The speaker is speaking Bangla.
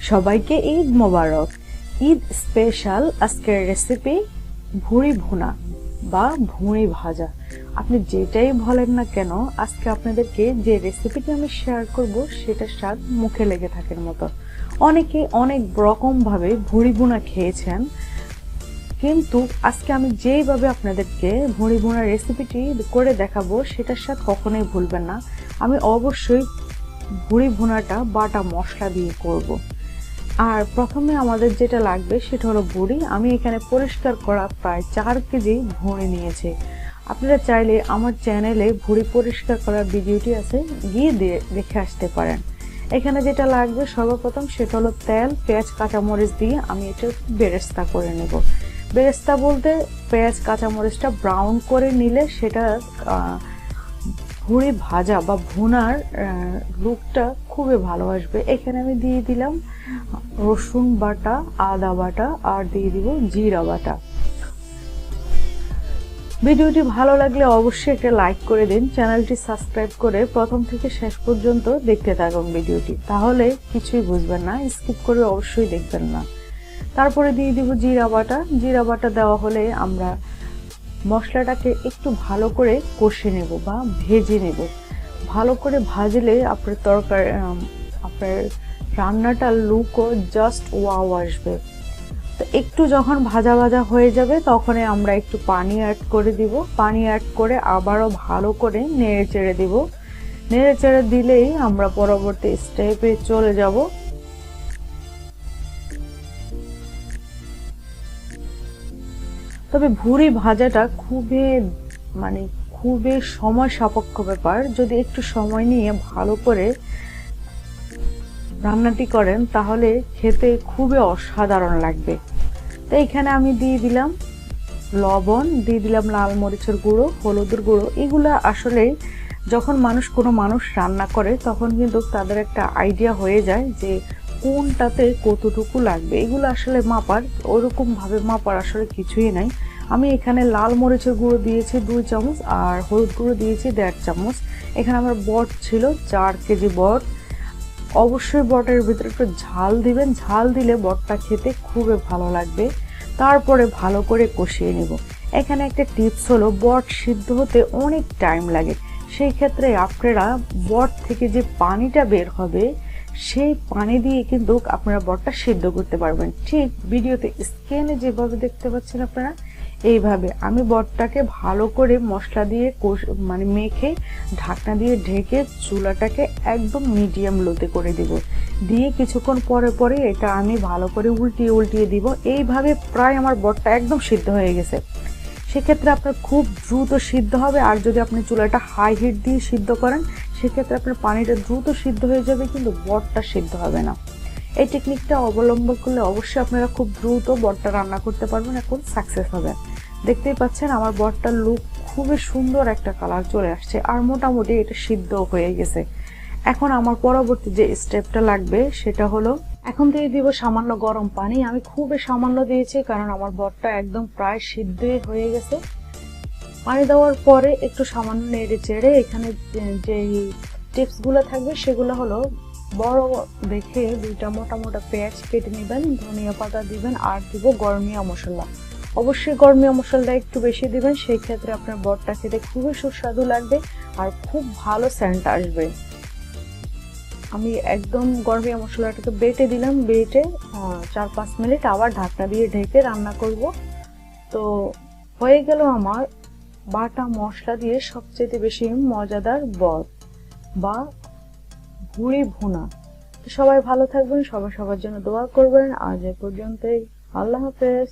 সবাইকে ঈদ মোবারক। ঈদ স্পেশাল আজকের রেসিপি ভুড়ি ভুনা বা ভুঁড়ি ভাজা, আপনি যেটাই বলেন না কেন, আজকে আপনাদেরকে যে রেসিপিটি আমি শেয়ার করব সেটার স্বাদ মুখে লেগে থাকার মতো। অনেকে অনেক রকম ভাবে ভুড়ি ভুনা খেয়েছেন, কিন্তু আজকে আমি যেইভাবে আপনাদেরকে ভুড়ি ভুনার রেসিপিটি করে দেখাবো সেটার স্বাদ কখনোই ভুলবেন না। আমি অবশ্যই ভুড়ি ভুনাটা বাটা মশলা দিয়ে করব। আর প্রথমে আমাদের যেটা লাগবে সেটা হলো ভুড়ি। আমি এখানে পরিষ্কার করা প্রায় 4 কেজি ভুড়ি নিয়েছি। আপনারা চাইলে আমার চ্যানেলে ভুড়ি পরিষ্কার করার ভিডিওটি আছে, গিয়ে দেখে আসতে পারেন। এখানে যেটা লাগবে সর্বপ্রথম সেটা হলো তেল, পেঁয়াজ, কাঁচামরিচ দিয়ে আমি এটা বেরেস্তা করে নেব। বেরেস্তা বলতে পেঁয়াজ কাঁচামরিচটা ব্রাউন করে নিলে সেটা ভুড়ি ভাজা বা ভুনার লুকটা খুবই ভালো আসবে। এখানে আমি দিয়ে দিলাম রসুন বাটা, আদা বাটা আর দিয়ে দিব জিরা বাটা। ভিডিওটি ভালো লাগলে অবশ্যই একটা লাইক করে দিন, চ্যানেলটি সাবস্ক্রাইব করে প্রথম থেকে শেষ পর্যন্ত দেখতে থাকুন ভিডিওটি, তাহলে কিছুই বুঝবেন না, স্কিপ করে অবশ্যই দেখবেন না। তারপরে দিয়ে দিব জিরা বাটা। জিরা বাটা দেওয়া হলে আমরা মশলাটাকে একটু ভালো করে কষে নেব বা ভেজে নেব। ভালো করে ভাজলে আপনার তরকারি, আপনার রান্নাটার লুকও জাস্ট ওয়াও আসবে। তো একটু যখন ভাজা ভাজা হয়ে যাবে তখনই আমরা একটু পানি অ্যাড করে দিব। পানি অ্যাড করে আবারও ভালো করে নেড়ে চেড়ে দিব। নেড়ে চেড়ে দিলেই আমরা পরবর্তী স্টেপে চলে যাব। তবে ভুড়ি ভাজাটা খুবই সময় সাপেক্ষ ব্যাপার। যদি একটু সময় নিয়ে ভালো করে রান্নাটি করেন তাহলে খেতে খুবই অসাধারণ লাগবে। তো এখানে আমি দিয়ে দিলাম লবণ, দিয়ে দিলাম লাল মরিচের গুঁড়ো, হলুদের গুঁড়ো। এগুলা আসলে যখন কোনো মানুষ রান্না করে তখন কিন্তু তাদের একটা আইডিয়া হয়ে যায় যে কোনটাতে কতটুকু লাগবে। এগুলো আসলে মাপার, ওরকম ভাবে মাপার আসলে কিছুই নাই। আমি এখানে লাল মরিচের গুঁড়ো দিয়েছি 2 চামচ আর হলুদ গুঁড়ো দিয়েছি 1.5 চামচ। এখানে আমার বট ছিল 4 কেজি বট। অবশ্যই বটের ভিতরে একটু ঝাল দিবেন, ঝাল দিলে বটটা খেতে খুবই ভালো লাগবে। তারপরে ভালো করে কষিয়ে নেব। এখানে একটা টিপস হলো, বট সিদ্ধ হতে অনেক টাইম লাগে। সেই ক্ষেত্রে আপনারা বট থেকে যে পানিটা বের হবে সেই পানি দিয়ে কিন্তু আপনারা বটটা সিদ্ধ করতে পারবেন। ঠিক ভিডিওতে স্ক্রিনে যেভাবে দেখতে পাচ্ছেন আপনারা, এইভাবে আমি বটটাকে ভালো করে মশলা দিয়ে মেখে ঢাকনা দিয়ে ঢেকে চুলাটাকে একদম মিডিয়াম লোতে করে দিব। দিয়ে কিছুক্ষণ পরে পরে এটা আমি ভালো করে উল্টিয়ে দিব। এইভাবে প্রায় আমার বটটা একদম সিদ্ধ হয়ে গেছে। সেক্ষেত্রে আপনার খুব দ্রুত সিদ্ধ হবে। আর যদি আপনি চুলাটা হাই হিট দিয়ে সিদ্ধ করেন সেক্ষেত্রে আপনার পানিটা দ্রুত সিদ্ধ হয়ে যাবে, কিন্তু বটটা সিদ্ধ হবে না। এই টেকনিকটা অবলম্বন করলে অবশ্যই আপনারা খুব দ্রুত বটটা রান্না করতে পারবেন, এখন সাকসেস হবে। দেখতেই পাচ্ছেন আমার বটটার লুক খুবই সুন্দর একটা কালার চলে আসছে আর মোটামুটি এটা সিদ্ধ হয়ে গেছে। এখন আমার পরবর্তী যে স্টেপটা লাগবে সেটা হলো, এখন দিয়ে দিব সামান্য গরম পানি। আমি খুবই সামান্য দিয়েছি কারণ আমার বটটা একদম প্রায় সিদ্ধ হয়ে গেছে। পানি দেওয়ার পরে একটু সামান্য নেড়ে চেড়ে এখানে যে টিপসগুলো থাকবে সেগুলো হলো, বড় দেখে 2টা মোটা পেঁয়াজ কেটে নেবেন, ধনিয়া পাতা দিবেন আর দিব গরমিয়া মশলা। অবশ্যই গরমিয়া মশলাটা একটু বেশি দিবেন, সেই ক্ষেত্রে আপনার বটটা খেতে খুবই সুস্বাদু লাগবে আর খুব ভালো সেন্ট আসবে। আমি একদম গরমিয়া মশলাটাকে বেটে দিলাম, বেটে 4-5 মিনিট আবার ঢাকনা দিয়ে ঢেকে রান্না করব। তো হয়ে গেল আমার বাটা মশলা দিয়ে সবচেয়ে বেশি মজাদার বট বা ভুড়ি ভুনা। সবাই ভালো থাকবেন, সবাই সবার জন্য দোয়া করবেন। আজ এ পর্যন্তই, আল্লাহ হাফেজ।